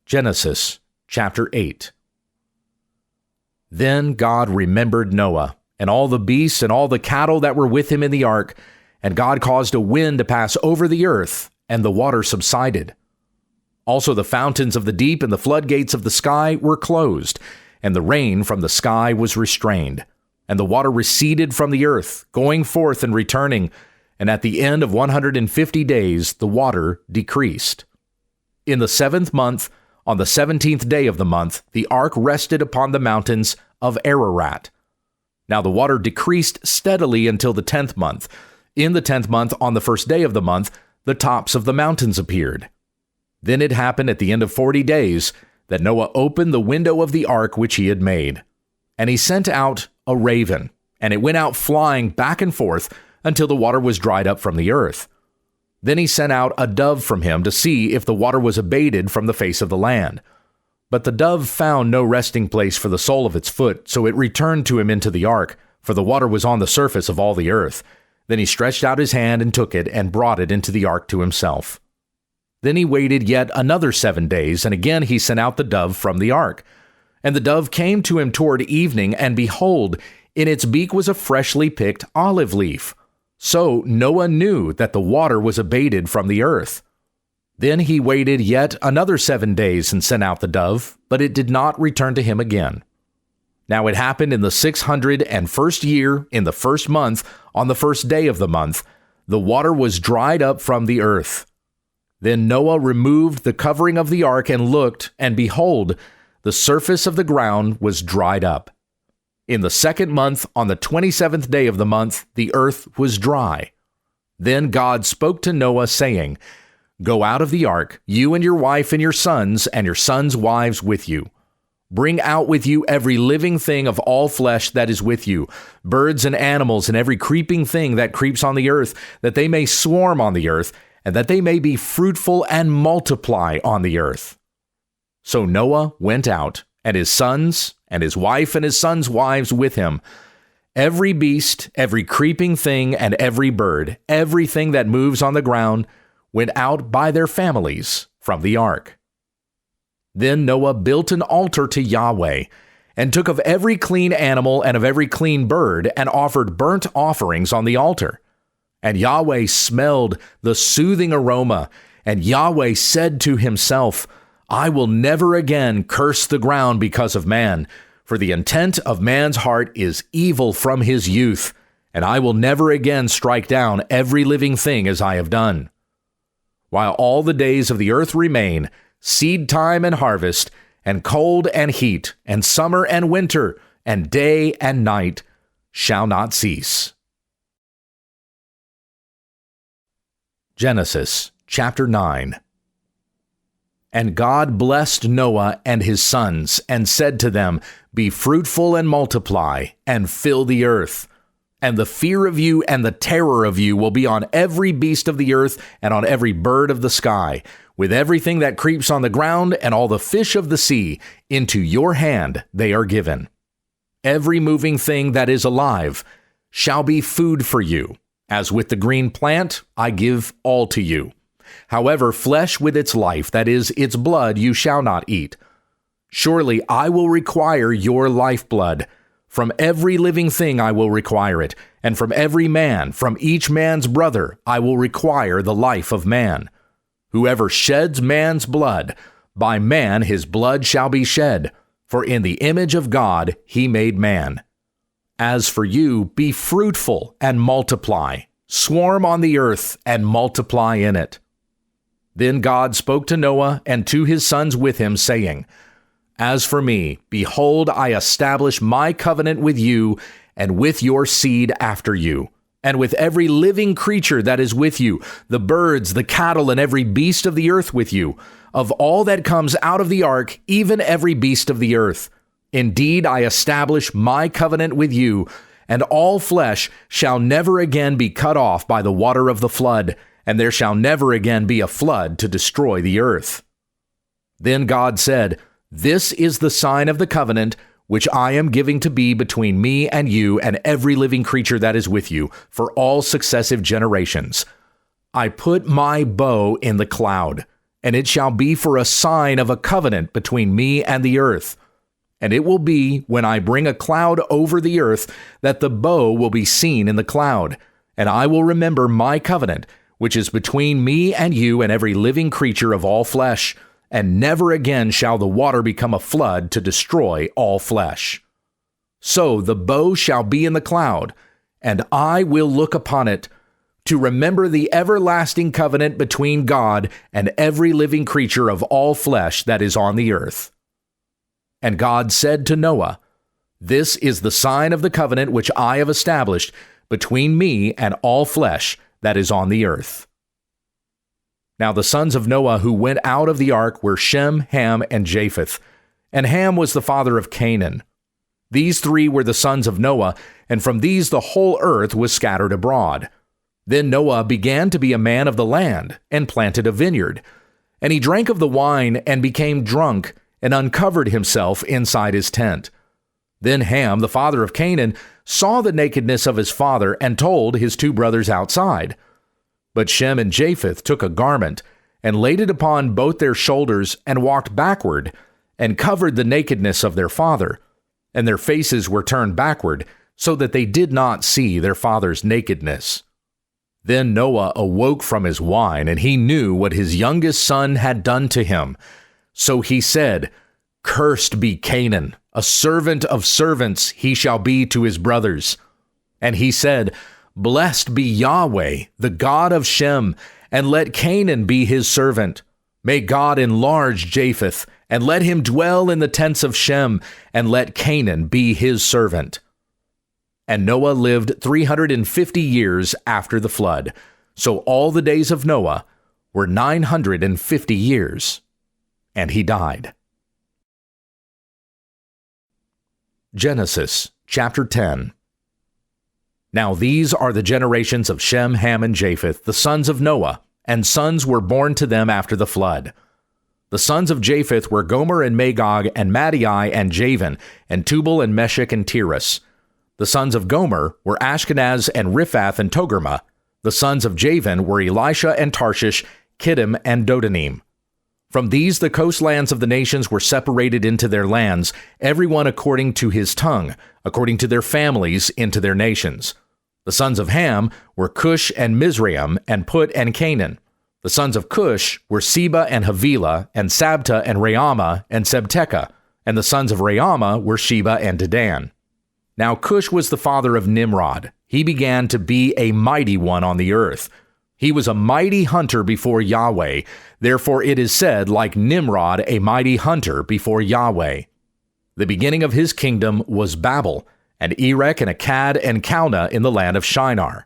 Genesis chapter 8. Then God remembered Noah, and all the beasts and all the cattle that were with him in the ark, and God caused a wind to pass over the earth, and the water subsided. Also the fountains of the deep and the floodgates of the sky were closed, and the rain from the sky was restrained. And the water receded from the earth, going forth and returning, and at the end of 150 days the water decreased. In the 7th month, on the 17th day of the month, the ark rested upon the mountains of Ararat. Now the water decreased steadily until the 10th month. In the 10th month, on the 1st day of the month, the tops of the mountains appeared. Then it happened at the end of 40 days that Noah opened the window of the ark which he had made. And he sent out a raven, and it went out flying back and forth until the water was dried up from the earth. Then he sent out a dove from him to see if the water was abated from the face of the land. But the dove found no resting place for the sole of its foot, so it returned to him into the ark, for the water was on the surface of all the earth. Then he stretched out his hand and took it and brought it into the ark to himself. Then he waited yet another 7 days, and again he sent out the dove from the ark. And the dove came to him toward evening, and behold, in its beak was a freshly picked olive leaf. So Noah knew that the water was abated from the earth. Then he waited yet another 7 days and sent out the dove, but it did not return to him again. Now it happened in the 601st year, in the 1st month, on the 1st day of the month, the water was dried up from the earth. Then Noah removed the covering of the ark and looked, and behold, the surface of the ground was dried up. In the 2nd month, on the 27th day of the month, the earth was dry. Then God spoke to Noah, saying, Go out of the ark, you and your wife and your sons wives with you. Bring out with you every living thing of all flesh that is with you, birds and animals and every creeping thing that creeps on the earth, that they may swarm on the earth, and that they may be fruitful and multiply on the earth. So Noah went out, and his sons, and his wife and his sons' wives with him. Every beast, every creeping thing, and every bird, everything that moves on the ground, went out by their families from the ark. Then Noah built an altar to Yahweh, and took of every clean animal and of every clean bird, and offered burnt offerings on the altar. And Yahweh smelled the soothing aroma, and Yahweh said to himself, I will never again curse the ground because of man, for the intent of man's heart is evil from his youth, and I will never again strike down every living thing as I have done. While all the days of the earth remain, seed time and harvest, and cold and heat, and summer and winter, and day and night shall not cease. Genesis chapter 9. And God blessed Noah and his sons, and said to them, Be fruitful and multiply, and fill the earth. And the fear of you and the terror of you will be on every beast of the earth, and on every bird of the sky, with everything that creeps on the ground, and all the fish of the sea. Into your hand they are given. Every moving thing that is alive shall be food for you. As with the green plant, I give all to you. However, flesh with its life, that is, its blood, you shall not eat. Surely I will require your lifeblood. From every living thing I will require it, and from every man, from each man's brother, I will require the life of man. Whoever sheds man's blood, by man his blood shall be shed, for in the image of God he made man. As for you, be fruitful and multiply, swarm on the earth and multiply in it. Then God spoke to Noah and to his sons with him, saying, As for me, behold, I establish my covenant with you and with your seed after you, and with every living creature that is with you, the birds, the cattle, and every beast of the earth with you, of all that comes out of the ark, even every beast of the earth. Indeed, I establish my covenant with you, and all flesh shall never again be cut off by the water of the flood, and there shall never again be a flood to destroy the earth. Then God said, This is the sign of the covenant which I am giving to be between me and you and every living creature that is with you for all successive generations. I put my bow in the cloud, and it shall be for a sign of a covenant between me and the earth. And it will be, when I bring a cloud over the earth, that the bow will be seen in the cloud, and I will remember my covenant, which is between me and you and every living creature of all flesh, and never again shall the water become a flood to destroy all flesh. So the bow shall be in the cloud, and I will look upon it, to remember the everlasting covenant between God and every living creature of all flesh that is on the earth. And God said to Noah, This is the sign of the covenant which I have established between me and all flesh that is on the earth. Now the sons of Noah who went out of the ark were Shem, Ham, and Japheth. And Ham was the father of Canaan. These three were the sons of Noah, and from these the whole earth was scattered abroad. Then Noah began to be a man of the land, and planted a vineyard. And he drank of the wine, and became drunk, and uncovered himself inside his tent. Then Ham, the father of Canaan, saw the nakedness of his father, and told his two brothers outside. But Shem and Japheth took a garment, and laid it upon both their shoulders, and walked backward, and covered the nakedness of their father. And their faces were turned backward, so that they did not see their father's nakedness. Then Noah awoke from his wine, and he knew what his youngest son had done to him. So he said, Cursed be Canaan, a servant of servants he shall be to his brothers. And he said, Blessed be Yahweh, the God of Shem, and let Canaan be his servant. May God enlarge Japheth, and let him dwell in the tents of Shem, and let Canaan be his servant. And Noah lived 350 years after the flood. So all the days of Noah were 950 years. And he died. Genesis chapter 10. Now these are the generations of Shem, Ham, and Japheth, the sons of Noah, and sons were born to them after the flood. The sons of Japheth were Gomer and Magog and Madai and Javan, and Tubal and Meshech and Tiras. The sons of Gomer were Ashkenaz and Riphath and Togarmah. The sons of Javan were Elisha and Tarshish, Kittim and Dodanim. From these the coastlands of the nations were separated into their lands, every one according to his tongue, according to their families into their nations. The sons of Ham were Cush and Mizraim and Put and Canaan. The sons of Cush were Seba and Havilah and Sabta and Raamah and Sebteka. And the sons of Raamah were Sheba and Dedan. Now Cush was the father of Nimrod. He began to be a mighty one on the earth. He was a mighty hunter before Yahweh. Therefore it is said, like Nimrod, a mighty hunter before Yahweh. The beginning of his kingdom was Babel, and Erech and Akkad and Calneh in the land of Shinar.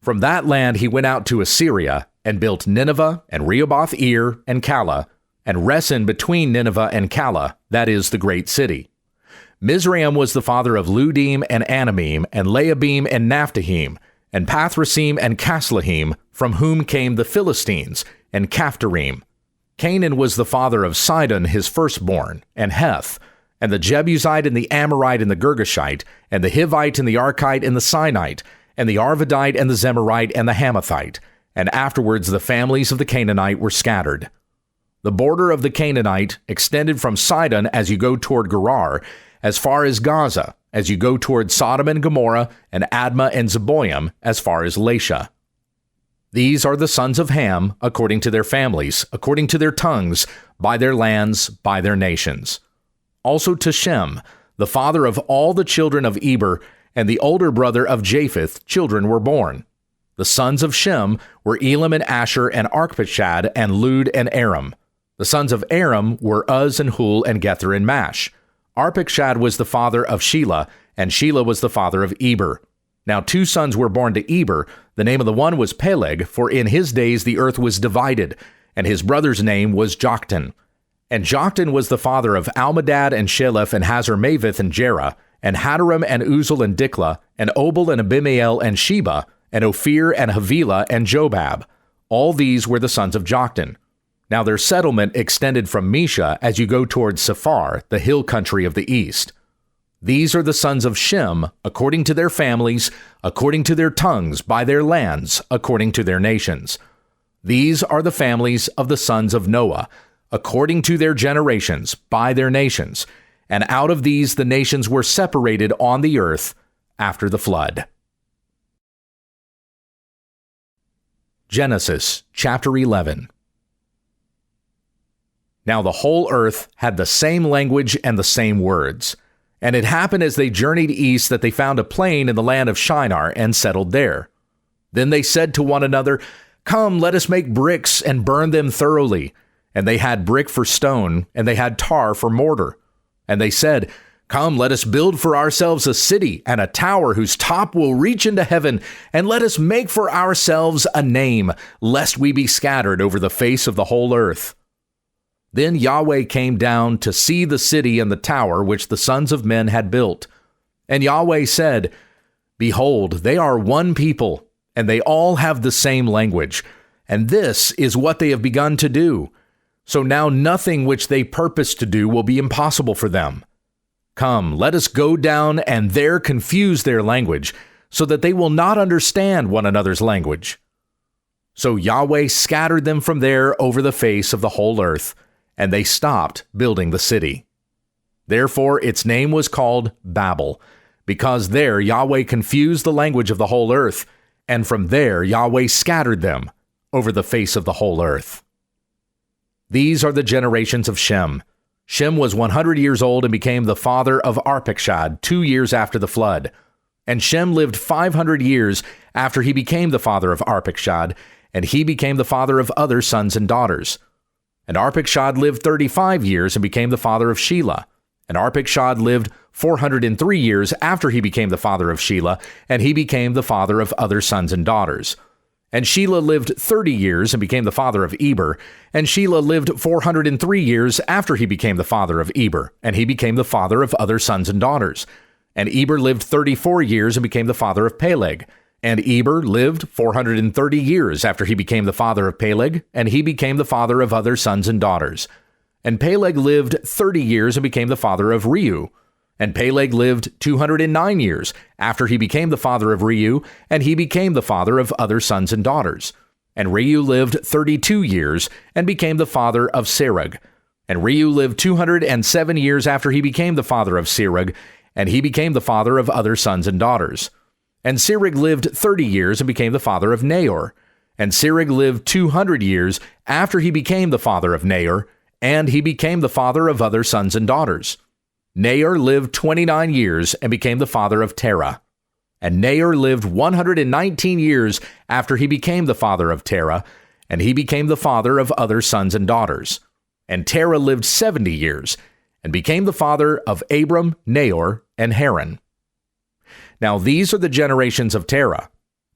From that land he went out to Assyria, and built Nineveh, and Rehoboth-ir, and Calah, and Resen between Nineveh and Calah, that is the great city. Mizraim was the father of Ludim and Anamim, and Leabim and Naphtahim, and Pathrasim and Caslahim, from whom came the Philistines, and Caphtorim. Canaan was the father of Sidon his firstborn, and Heth, and the Jebusite and the Amorite and the Girgashite, and the Hivite and the Archite and the Sinite, and the Arvadite and the Zemarite and the Hamathite, and afterwards the families of the Canaanite were scattered. The border of the Canaanite extended from Sidon as you go toward Gerar, as far as Gaza, as you go toward Sodom and Gomorrah, and Admah and Zeboim, as far as Lasha. These are the sons of Ham, according to their families, according to their tongues, by their lands, by their nations. Also to Shem, the father of all the children of Eber, and the older brother of Japheth, children were born. The sons of Shem were Elam and Asher and Arpachshad and Lud and Aram. The sons of Aram were Uz and Hul and Gether and Mash. Arpachshad was the father of Shelah, and Shelah was the father of Eber. Now 2 sons were born to Eber. The name of the one was Peleg, for in his days the earth was divided, and his brother's name was Joktan. And Joktan was the father of Almadad and Sheleph and Hazarmaveth and Jerah, and Hadaram and Uzal and Diklah, and Obal and Abimael and Sheba, and Ophir and Havilah and Jobab. All these were the sons of Joktan. Now their settlement extended from Mesha as you go toward Sephar, the hill country of the east. These are the sons of Shem, according to their families, according to their tongues, by their lands, according to their nations. These are the families of the sons of Noah, according to their generations, by their nations. And out of these the nations were separated on the earth after the flood. Genesis chapter 11. Now the whole earth had the same language and the same words. And it happened as they journeyed east that they found a plain in the land of Shinar and settled there. Then they said to one another, "Come, let us make bricks and burn them thoroughly." And they had brick for stone, and they had tar for mortar. And they said, "Come, let us build for ourselves a city and a tower whose top will reach into heaven, and let us make for ourselves a name, lest we be scattered over the face of the whole earth." Then Yahweh came down to see the city and the tower which the sons of men had built. And Yahweh said, "Behold, they are one people, and they all have the same language, and this is what they have begun to do. So now nothing which they purpose to do will be impossible for them. Come, let us go down and there confuse their language, so that they will not understand one another's language." So Yahweh scattered them from there over the face of the whole earth, and they stopped building the city. Therefore its name was called Babel, because there Yahweh confused the language of the whole earth, and from there Yahweh scattered them over the face of the whole earth. These are the generations of Shem. Shem was 100 years old and became the father of Arpachshad 2 years after the flood. And Shem lived 500 years after he became the father of Arpachshad, and he became the father of other sons and daughters. And Arpachshad lived 35 years and became the father of Shelah. And Arpachshad lived 403 years after he became the father of Shelah, and he became the father of other sons and daughters. And Shelah lived 30 years and became the father of Eber. And Shelah lived 403 years after he became the father of Eber, and he became the father of other sons and daughters. And Eber lived 34 years and became the father of Peleg. And Eber lived 430 years after he became the father of Peleg, and he became the father of other sons and daughters. And Peleg lived 30 years and became the father of Reu. And Peleg lived 209 years after he became the father of Reu, and he became the father of other sons and daughters. And Reu lived 32 years and became the father of Serug. And Reu lived 207 years after he became the father of Serug, and he became the father of other sons and daughters. And Serug lived 30 years and became the father of Nahor. And Serug lived 200 years after he became the father of Nahor, and he became the father of other sons and daughters. Nahor lived 29 years and became the father of Terah. And Nahor lived 119 years after he became the father of Terah, and he became the father of other sons and daughters. And Terah lived 70 years and became the father of Abram, Nahor, and Haran. Now these are the generations of Terah.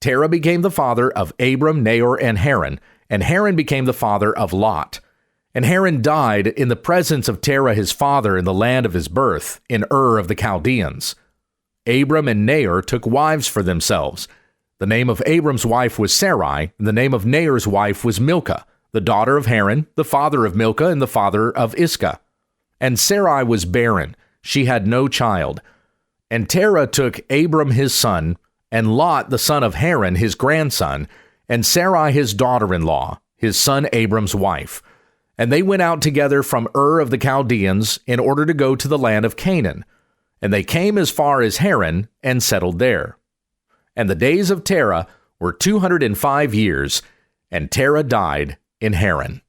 Terah became the father of Abram, Nahor, and Haran became the father of Lot. And Haran died in the presence of Terah his father in the land of his birth, in Ur of the Chaldeans. Abram and Nahor took wives for themselves. The name of Abram's wife was Sarai, and the name of Nahor's wife was Milcah, the daughter of Haran, the father of Milcah, and the father of Iscah. And Sarai was barren, she had no child. And Terah took Abram his son, and Lot the son of Haran his grandson, and Sarai his daughter-in-law, his son Abram's wife. And they went out together from Ur of the Chaldeans in order to go to the land of Canaan. And they came as far as Haran and settled there. And the days of Terah were 205 years, and Terah died in Haran.